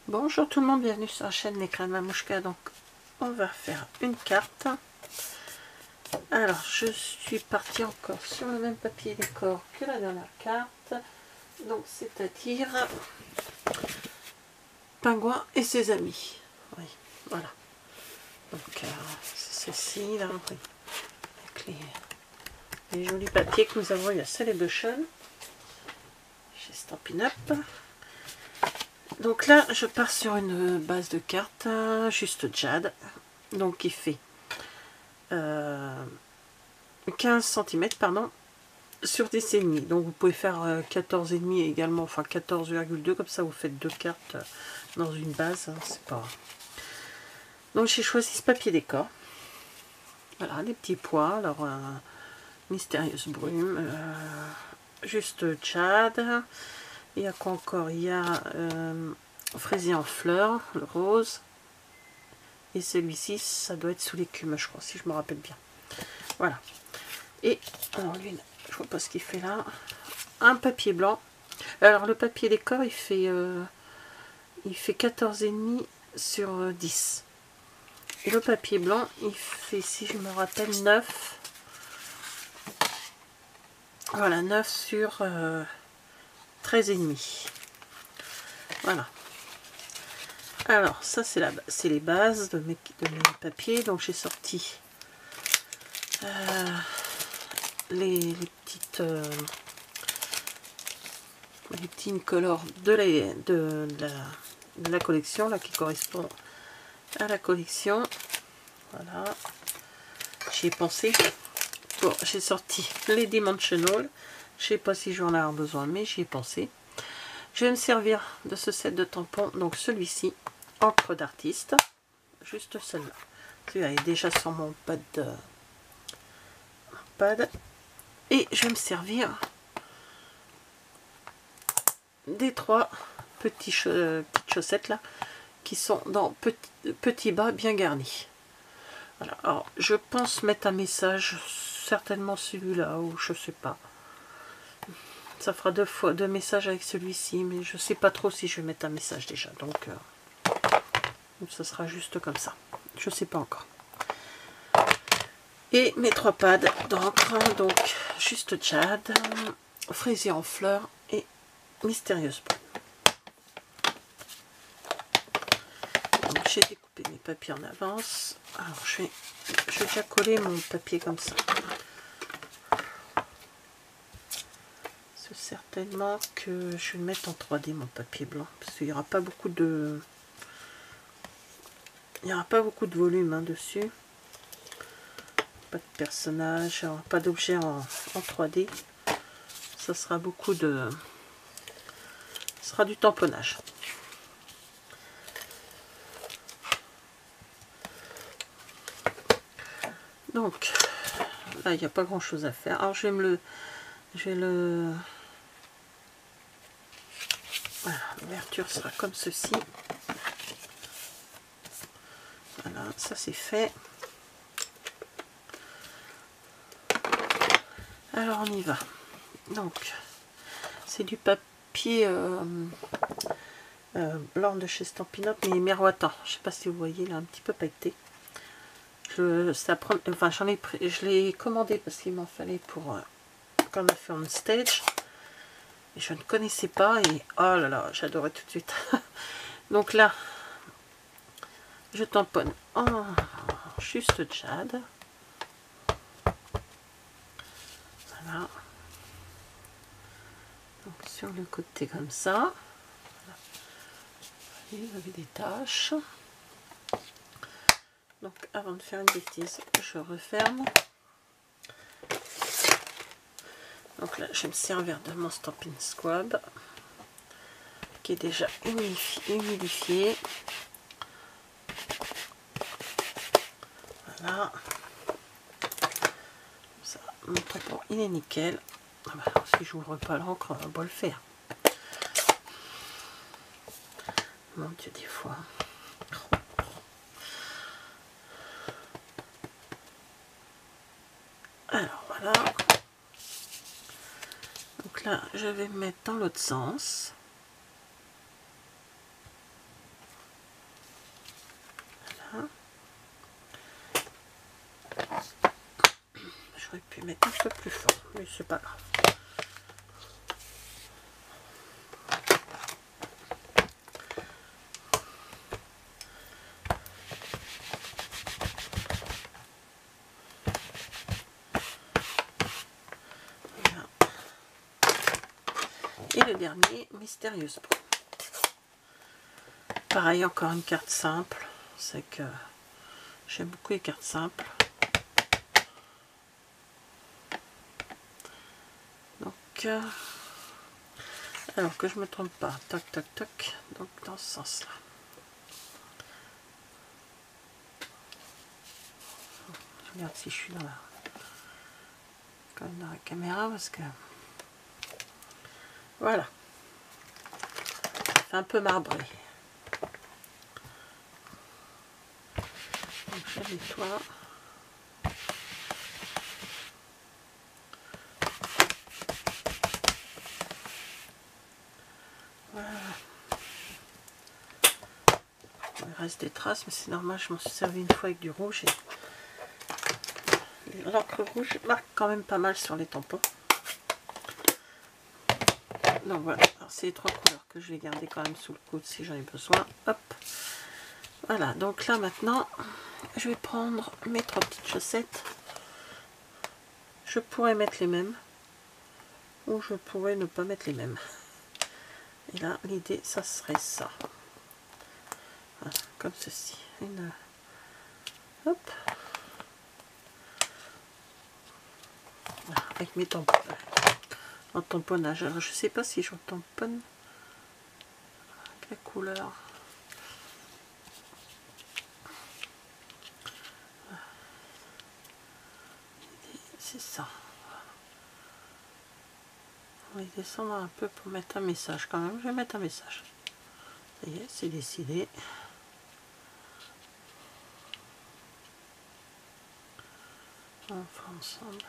Bonjour tout le monde, bienvenue sur la chaîne L'écran de Mamouchka. Donc on va faire une carte. Alors je suis partie encore sur le même papier décor que la dernière carte, donc c'est-à-dire Pingouin et ses amis. Oui, voilà. Donc c'est ceci là, oui. Avec les jolis papiers que nous avons eu à Celebration chez Stampin' Up. Donc là je pars sur une base de cartes juste Jade, donc qui fait 15 cm pardon, sur 10,5. Donc vous pouvez faire 14,5 également, enfin 14,2, comme ça vous faites deux cartes dans une base, hein, c'est pas... Donc j'ai choisi ce papier décor. Voilà, des petits pois. Alors mystérieuse brume, juste Jade. Il y a quoi encore? Il y a fraisier en fleurs, le rose. Et celui-ci, ça doit être sous l'écume, je crois, si je me rappelle bien. Voilà. Et alors lui, je vois pas ce qu'il fait là. Un papier blanc. Alors le papier décor, il fait 14,5 sur 10. Et le papier blanc, il fait, si je me rappelle, 9. Voilà, 9 sur 13,5. Voilà. Alors ça c'est les bases de mes papiers. Donc j'ai sorti les petits incolores de la collection là, qui correspond à la collection. Voilà, j'y ai pensé. Bon, j'ai sorti les Dimensional. Je sais pas si j'en ai besoin, mais j'y ai pensé. Je vais me servir de ce set de tampons, donc celui-ci, encre d'artiste, juste celle-là. Celui-là est déjà sur mon pad. Et je vais me servir des trois petites chaussettes là, qui sont dans petits bas bien garnis. Voilà. Alors je pense mettre un message, certainement celui-là, ou je sais pas. Ça fera deux messages avec celui-ci, mais je sais pas trop si je vais mettre un message déjà, donc ça sera juste comme ça. Je sais pas encore. Et mes trois pads d'encre, donc juste Jade, fraisier en fleurs et mystérieuse brume. Donc j'ai découpé mes papiers en avance. Alors je vais déjà coller mon papier comme ça. C'est certainement que je vais le mettre en 3D mon papier blanc, parce qu'il n'y aura pas beaucoup de... Il n'y aura pas beaucoup de volume hein, dessus. Pas de personnages, pas d'objets en 3D. Ça sera beaucoup de... Ce sera du tamponnage. Donc, là, il n'y a pas grand chose à faire. Alors, je vais le... Voilà, l'ouverture sera comme ceci. Voilà, ça c'est fait. Alors, on y va. Donc, c'est du papier blanc de chez Stampin' Up, mais miroitant. Je sais pas si vous voyez, là, un petit peu pailleté. Enfin, je l'ai commandé parce qu'il m'en fallait pour quand on a fait on stage. Et je ne connaissais pas et oh là là, j'adorais tout de suite. Donc là, je tamponne en juste Jade. Voilà. Donc sur le côté comme ça. Vous voyez, vous avez des taches. Donc avant de faire une bêtise, je referme. Donc là, je vais me servir de mon Stampin' Squab qui est déjà humidifié. Voilà. Ça, mon tampon, il est nickel. Ah bah, si j'ouvre pas l'encre, on va pas le faire. Mon Dieu, des fois. Alors voilà. Donc là, je vais me mettre dans l'autre sens. J'aurais pu mettre un peu plus fort, mais c'est pas grave. Voilà. Et le dernier, Mystérieuse Peau. Pareil, encore une carte simple. C'est que j'aime beaucoup les cartes simples. Donc, alors que je me trompe pas. Toc, toc, toc. Donc, dans ce sens-là. Je regarde si je suis quand même dans la caméra parce que voilà. C'est un peu marbré. Donc, je nettoie. Voilà. Il reste des traces, mais c'est normal, je m'en suis servi une fois avec du rouge et l'encre rouge marque quand même pas mal sur les tampons. Donc voilà, c'est les trois couleurs que je vais garder quand même sous le coude si j'en ai besoin. Hop, voilà, donc là maintenant, je vais prendre mes trois petites chaussettes. Je pourrais mettre les mêmes, ou je pourrais ne pas mettre les mêmes. Et là, l'idée, ça serait ça. Voilà, comme ceci. Hop. Voilà, avec mes tampons. En tamponnage. Alors, je sais pas si je tamponne avec la couleur. C'est ça. On va descendre un peu pour mettre un message quand même. Je vais mettre un message. Ça y est, c'est décidé. On fait ensemble.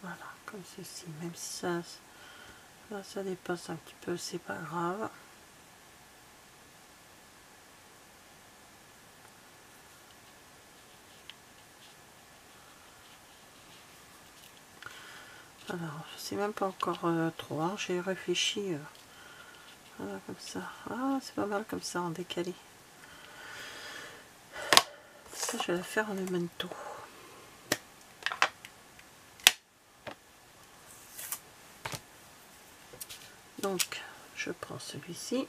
Voilà, comme ceci. Même si ça dépasse un petit peu, c'est pas grave. Alors, je sais même pas encore trop. Hein. J'ai réfléchi. Voilà, comme ça. Ah, c'est pas mal comme ça en décalé. Ça, je vais la faire en memento. Donc, je prends celui-ci.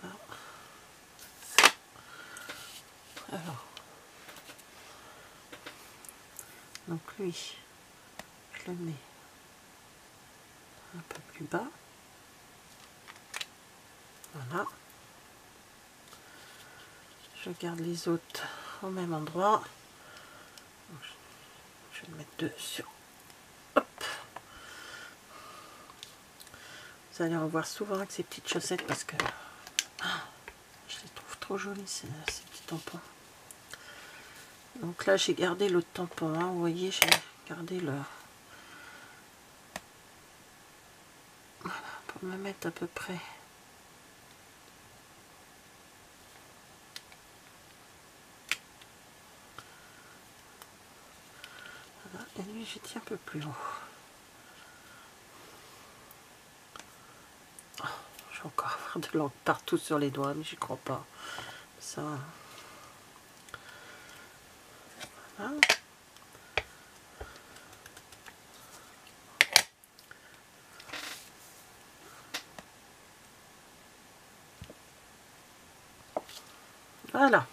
Voilà. Alors, donc lui, je le mets un peu plus bas. Voilà. Je garde les autres au même endroit. Je vais le mettre dessus. Hop. Vous allez en voir souvent avec ces petites chaussettes parce que je les trouve trop jolies ces petits tampons. Donc là j'ai gardé l'autre tampon. Hein. Vous voyez, j'ai gardé le... Voilà, pour me mettre à peu près... Voilà. Et lui j'ai tiens un peu plus haut. Oh, je vais encore avoir de l'encre partout sur les doigts, mais j'y crois pas. Ça... Voilà. Voilà.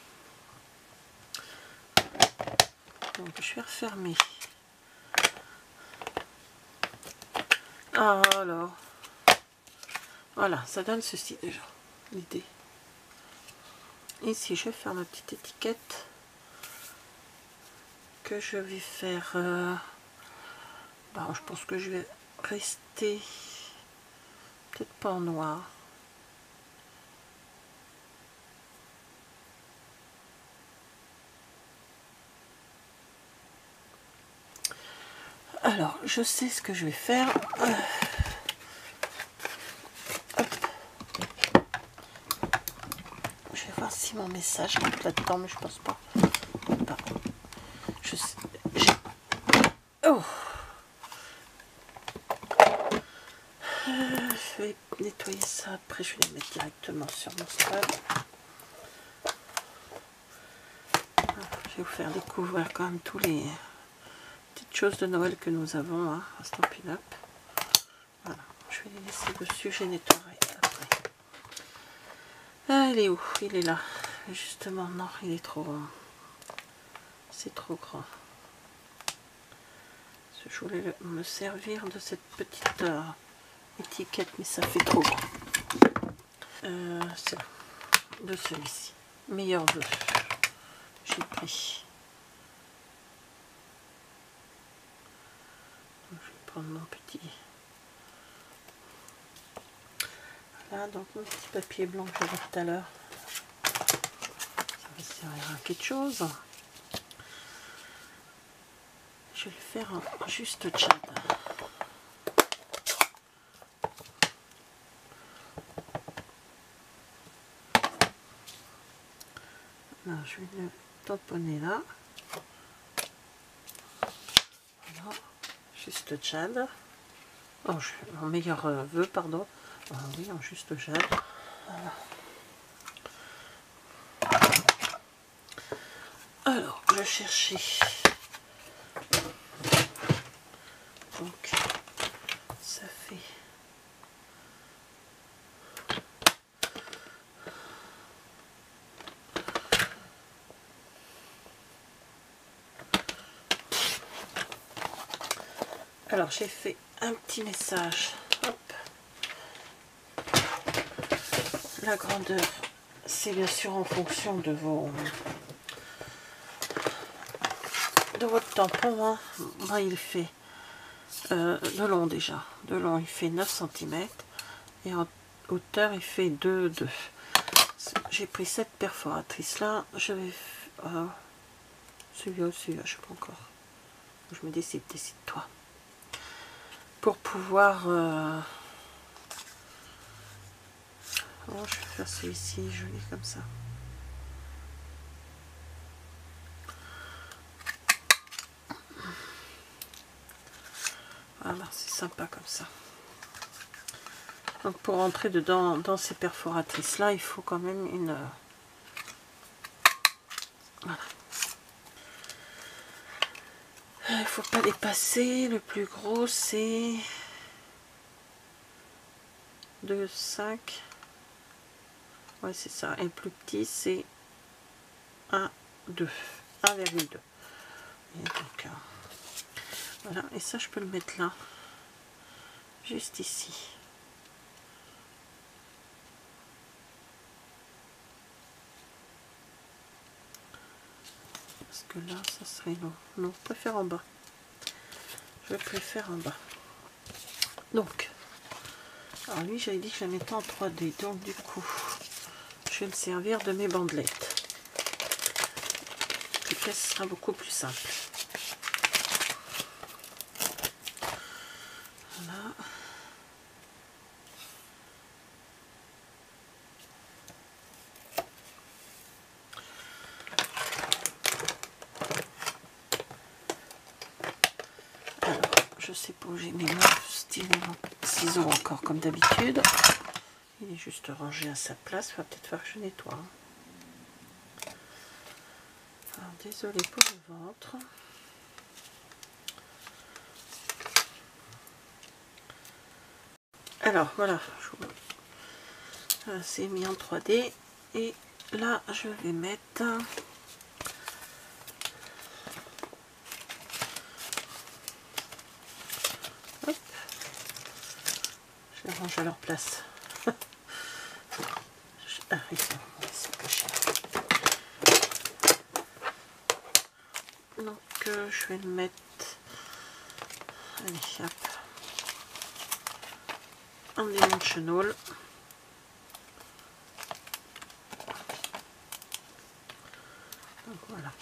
Donc je vais refermer. Ah, alors. Voilà, ça donne ceci déjà, l'idée. Ici, je vais faire ma petite étiquette que je vais faire... je pense que je vais rester peut-être pas en noir. Alors, je sais ce que je vais faire. Je vais voir si mon message rentre là-dedans, mais je pense pas. Je sais. Oh. Je vais nettoyer ça, après je vais les mettre directement sur mon stade. Je vais vous faire découvrir quand même tous les petites choses de Noël que nous avons hein, à Stampin' Up. Voilà, je vais les laisser dessus, je les nettoierai après. Ah, il est où? Il est là. Justement, non, il est trop... C'est trop grand. Je voulais me servir de cette petite étiquette, mais ça fait trop grand. C'est de celui-ci. Meilleur vœu. J'ai pris. Je vais prendre mon petit. Voilà, donc mon petit papier blanc que j'avais tout à l'heure. Ça va servir à quelque chose. Je vais le faire en juste tchad. Là, je vais le tamponner là. Voilà, juste tchad. Oh, mon meilleur vœu, pardon. Ah, oui, en juste tchad. Voilà. Alors, je cherchais. Donc, ça fait... Alors, j'ai fait un petit message. Hop. La grandeur, c'est bien sûr en fonction de votre tampon. Hein. Moi, il fait de long déjà. De long, il fait 9 cm. Et en hauteur, il fait 2. J'ai pris cette perforatrice là. Je vais... celui-là aussi, je ne sais pas encore. Je me décide-toi. Pour pouvoir... Oh, je vais faire celui-ci, joli comme ça. Voilà, c'est sympa comme ça. Donc pour rentrer dedans, dans ces perforatrices là, il faut quand même une... Voilà. Il ne faut pas dépasser. Le plus gros c'est 2,5. Ouais, c'est ça. Et le plus petit c'est 1,2. Et donc, voilà. Et ça, je peux le mettre là. Juste ici. Parce que là, ça serait long. Non, je préfère en bas. Je préfère en bas. Donc, alors lui, j'avais dit que je la mettais en 3D. Donc, du coup, je vais me servir de mes bandelettes. Et que ce sera beaucoup plus simple. Voilà. Alors, je sais pas où j'ai mis mon stylo, ciseaux encore comme d'habitude. Il est juste rangé à sa place. Il va peut-être falloir que je nettoie. Alors, désolé pour le ventre. Alors, voilà. C'est mis en 3D. Et là, je vais mettre... Hop. Je les range à leur place. Ah, ils sont cachés. Donc, je vais le mettre... Allez, hop. En dimensional. Donc, voilà.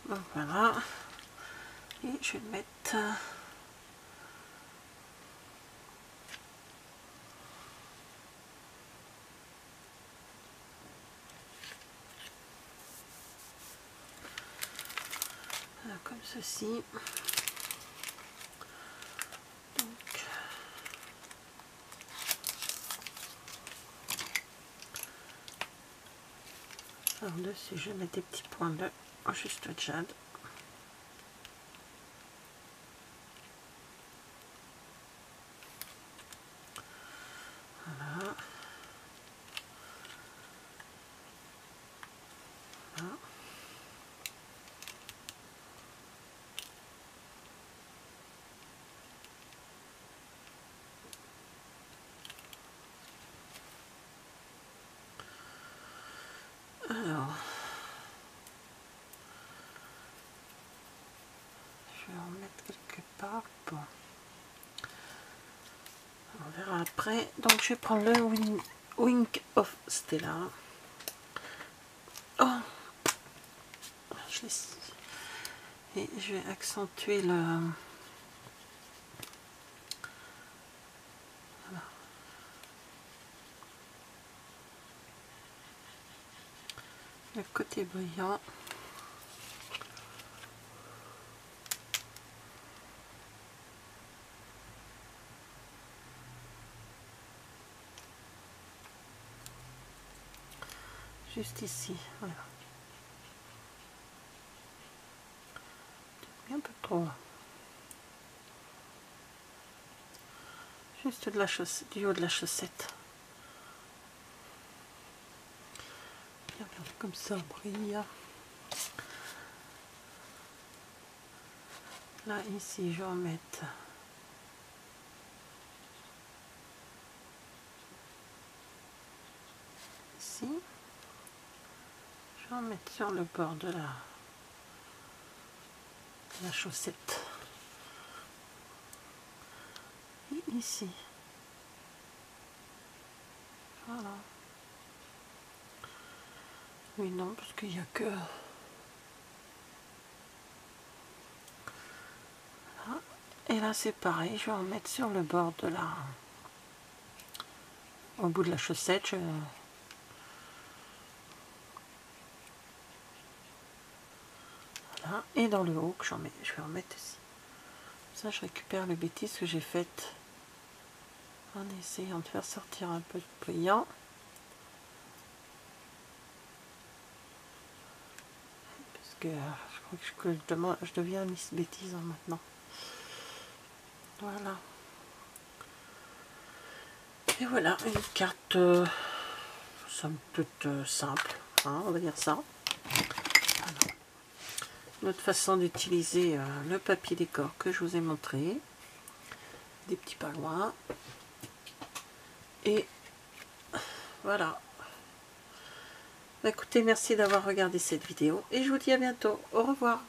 Donc voilà. Et je vais le mettre... voilà, comme ceci. Donc, alors dessus, je mets des petits points de juste jade. Voilà. Voilà. Alors, je vais en mettre quelque part. Bon. On verra après. Donc, je vais prendre le Wink of Stella. Oh, je l'ai. Et je vais accentuer le... Voilà. Le côté brillant. Juste ici, voilà. Un peu trop. Juste de la chaussette, du haut de la chaussette. Bien, bien, comme ça, brille. Là, ici, je vais en mettre ici. Je vais en mettre sur le bord de la chaussette. Et ici. Voilà. Oui, non, parce qu'il n'y a que... Voilà. Et là, c'est pareil, je vais en mettre sur le bord de la... Au bout de la chaussette, voilà. Et dans le haut, que je vais en mettre ici. Ça, je récupère les bêtises que j'ai faites en essayant de faire sortir un peu de brillant. Parce que je crois que je deviens Miss Bêtise maintenant. Voilà. Et voilà, une carte somme toute simple, hein, on va dire ça. Voilà. Une autre façon d'utiliser le papier décor que je vous ai montré. Des petits pingouins. Et voilà. Écoutez, merci d'avoir regardé cette vidéo et je vous dis à bientôt. Au revoir.